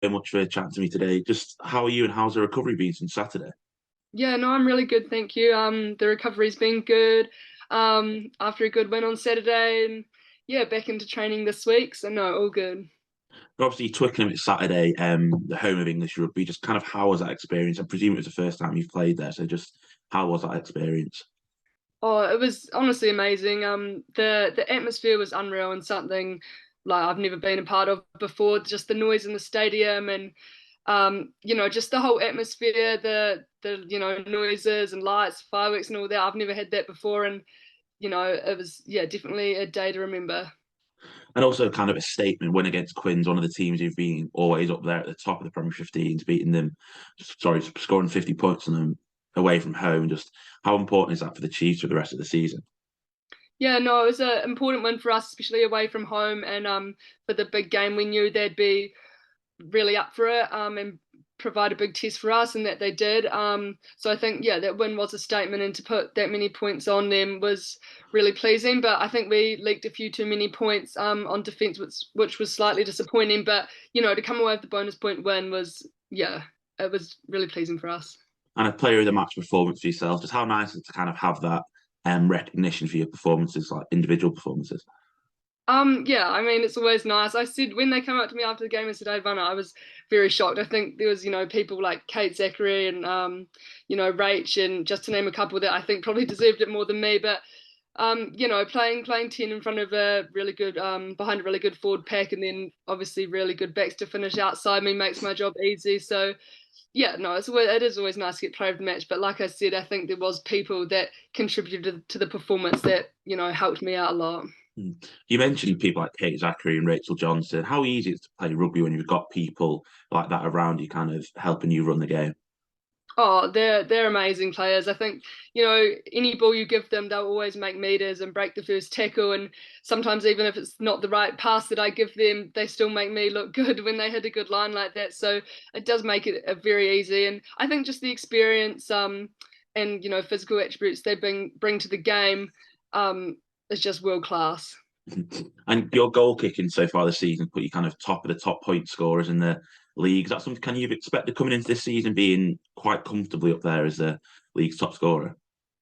Very much for chatting to me today. Just how are you and how's the recovery been since Saturday? Yeah, no, I'm really good, thank you. The recovery's been good. After a good win on Saturday, and yeah, back into training this week. So no, all good. But obviously, Twickenham it's Saturday, the home of English rugby. Just kind of how was that experience? I presume it was the first time you've played there, so just how was that experience? Oh, it was honestly amazing. The atmosphere was unreal and something like I've never been a part of before. Just the noise in the stadium and just the whole atmosphere, the noises and lights, fireworks and all that. I've never had that before, and it was definitely a day to remember. And also kind of a statement win against Quins, one of the teams who've been always up there at the top of the Premier 15s, beating them, sorry, scoring 50 points on them away from home. Just how important is that for the Chiefs for the rest of the season? Yeah, no, it was an important win for us, especially away from home, and for the big game, we knew they'd be really up for it, and provide a big test for us, and that they did. So I think that win was a statement, and to put that many points on them was really pleasing. But I think we leaked a few too many points on defence, which was slightly disappointing. But to come away with the bonus point win was it was really pleasing for us. And a player of the match performance for yourself. Just how nice is it to kind of have that recognition for your performances, like individual performances. Yeah, I mean, it's always nice. I said when they came up to me after the game and said I'd won it, I was very shocked. I think there was, people like Kate Zachary and Rach, and just to name a couple that I think probably deserved it more than me. But playing 10 in front of a really good behind a really good forward pack, and then obviously really good backs to finish outside me makes my job easy. So yeah, no, it is always nice to get player of the match. But like I said, I think there was people that contributed to the performance that, helped me out a lot. Mm. You mentioned people like Kate Zachary and Rachel Johnson. How easy it is to play rugby when you've got people like that around you, kind of helping you run the game? Oh, they're amazing players. I think, any ball you give them, they'll always make meters and break the first tackle. And sometimes even if it's not the right pass that I give them, they still make me look good when they hit a good line like that. So it does make it very easy. And I think just the experience, and physical attributes they bring to the game, is just world class. And your goal kicking so far this season put you kind of top of the top point scorers in the league. Is that something can you expect coming into this season being quite comfortably up there as the league's top scorer?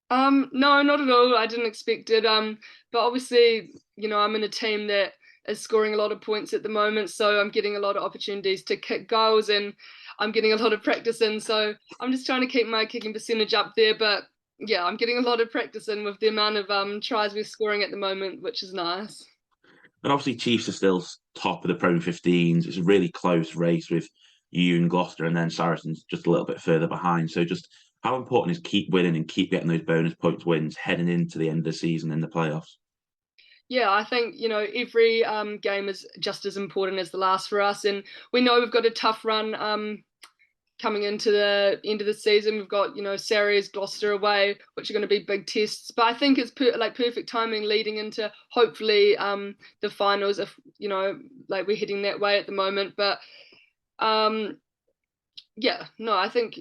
No, not at all. I didn't expect it. But obviously, I'm in a team that is scoring a lot of points at the moment, so I'm getting a lot of opportunities to kick goals, and I'm getting a lot of practice in. So I'm just trying to keep my kicking percentage up there. But yeah, I'm getting a lot of practice in with the amount of tries we're scoring at the moment, which is nice. And obviously, Chiefs are still top of the Premier 15s. It's a really close race with you and Gloucester, and then Saracens just a little bit further behind. So, just how important is keep winning and keep getting those bonus points wins heading into the end of the season in the playoffs? Yeah, I think, every game is just as important as the last for us. And we know we've got a tough run coming into the end of the season. We've got, Sarries, Gloucester away, which are going to be big tests. But I think it's perfect timing leading into hopefully the finals if, like we're heading that way at the moment. But um, yeah, no, I think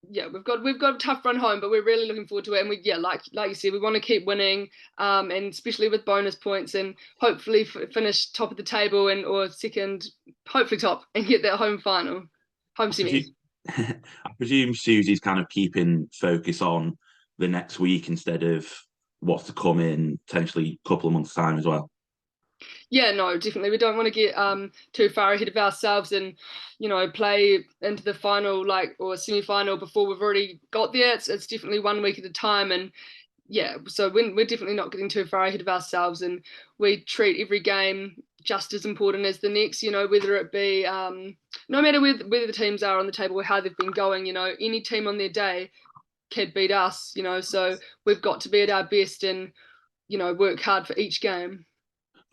we've got a tough run home, but we're really looking forward to it. And like you said, we want to keep winning, and especially with bonus points, and hopefully finish top of the table and or second, hopefully top, and get that home final, home I semi. presume, I presume Susie's kind of keeping focus on the next week instead of what's to come in potentially a couple of months' time as well. Yeah, no, definitely. We don't want to get too far ahead of ourselves and play into the final or semi final before we've already got there. It's definitely one week at a time, and yeah, so we're definitely not getting too far ahead of ourselves, and we treat every game just as important as the next. Whether it be no matter whether the teams are on the table or how they've been going. Any team on their day can beat us. So we've got to be at our best and work hard for each game.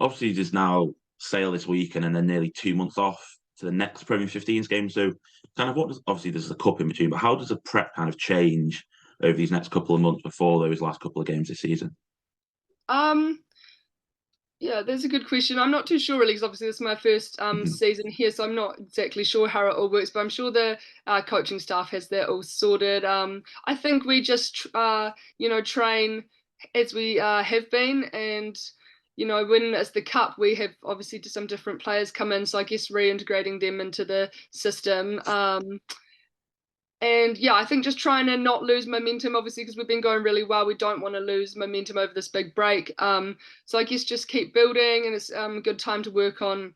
Obviously, there's now sale this weekend and then nearly 2 months off to the next Premier 15s game. So, kind of what does obviously there's a cup in between, but how does the prep kind of change over these next couple of months before those last couple of games this season? Um, Yeah, that's a good question. I'm not too sure really, because obviously this is my first season here, so I'm not exactly sure how it all works. But I'm sure the coaching staff has that all sorted. I think we just train as we have been, and when it's the cup, we have obviously some different players come in, so I guess reintegrating them into the system. And yeah, I think just trying to not lose momentum, obviously, because we've been going really well. We don't want to lose momentum over this big break. So I guess just keep building, and it's a good time to work on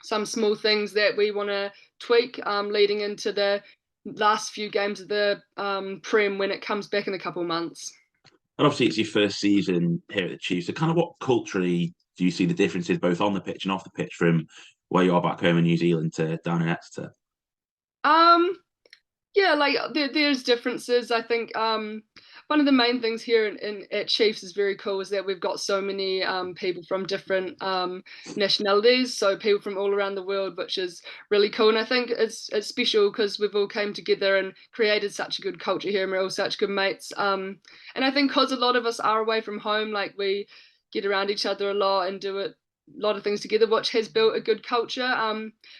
some small things that we want to tweak leading into the last few games of the Prem when it comes back in a couple of months. And obviously, it's your first season here at the Chiefs. So, kind of what culturally do you see the differences both on the pitch and off the pitch from where you are back home in New Zealand to down in Exeter? Um, Yeah, like there's differences. I think one of the main things here at Chiefs is very cool is that we've got so many people from different nationalities, so people from all around the world, which is really cool. And I think it's special because we've all came together and created such a good culture here, and we're all such good mates. And I think because a lot of us are away from home, like we get around each other a lot and do a lot of things together, which has built a good culture.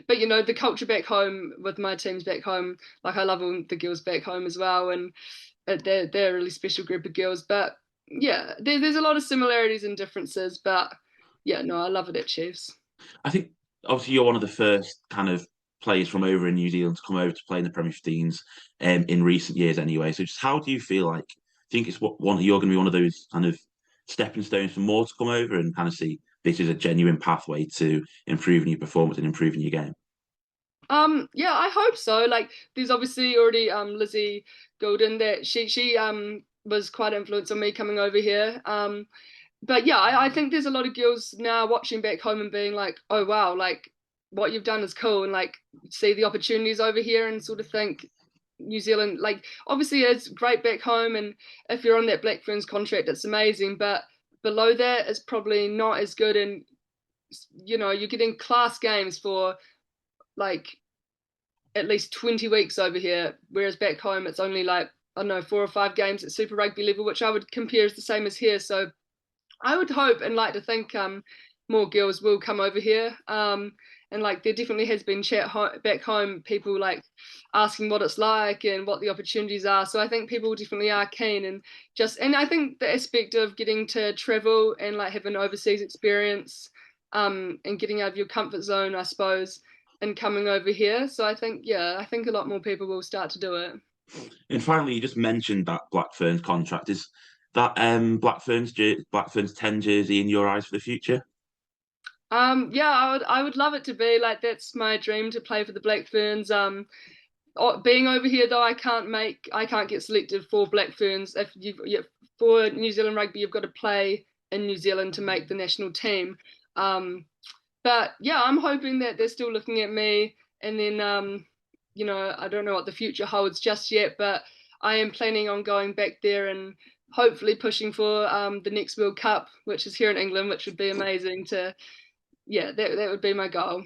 But the culture back home with my teams back home, like I love all the girls back home as well, and they're a really special group of girls. But yeah, there's a lot of similarities and differences. But yeah, no, I love it at Chiefs. I think obviously you're one of the first kind of players from over in New Zealand to come over to play in the Premier 15s in recent years anyway. So just how do you feel like, I think it's you're going to be one of those kind of stepping stones for more to come over and kind of see this is a genuine pathway to improving your performance and improving your game? Yeah, I hope so. Like, there's obviously already Lizzie Golden that she was quite influenced on me coming over here. But yeah, I think there's a lot of girls now watching back home and being like, oh wow, like what you've done is cool, and like see the opportunities over here and sort of think New Zealand, like obviously it's great back home, and if you're on that Black Ferns contract, it's amazing, but below that it's probably not as good, and you're getting class games for like at least 20 weeks over here, whereas back home it's only like, I don't know, 4 or 5 games at Super Rugby level, which I would compare as the same as here. So I would hope and like to think more girls will come over here. And like there definitely has been back home, people like asking what it's like and what the opportunities are. So I think people definitely are keen, and I think the aspect of getting to travel and like have an overseas experience, and getting out of your comfort zone, I suppose, and coming over here. So I think, yeah, I think a lot more people will start to do it. And finally, you just mentioned that Black Ferns contract. Is that Black Ferns 10 jersey in your eyes for the future? Yeah, I would love it to be like that's my dream to play for the Black Ferns. Being over here though, I can't get selected for Black Ferns. For New Zealand rugby, you've got to play in New Zealand to make the national team. Um, but yeah, I'm hoping that they're still looking at me, and then I don't know what the future holds just yet, but I am planning on going back there and hopefully pushing for the next World Cup, which is here in England, which would be amazing to, yeah, that would be my goal.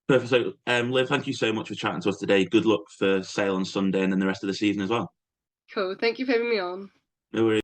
Perfect. So, Liv, thank you so much for chatting to us today. Good luck for Sale on Sunday and then the rest of the season as well. Cool. Thank you for having me on. No worries.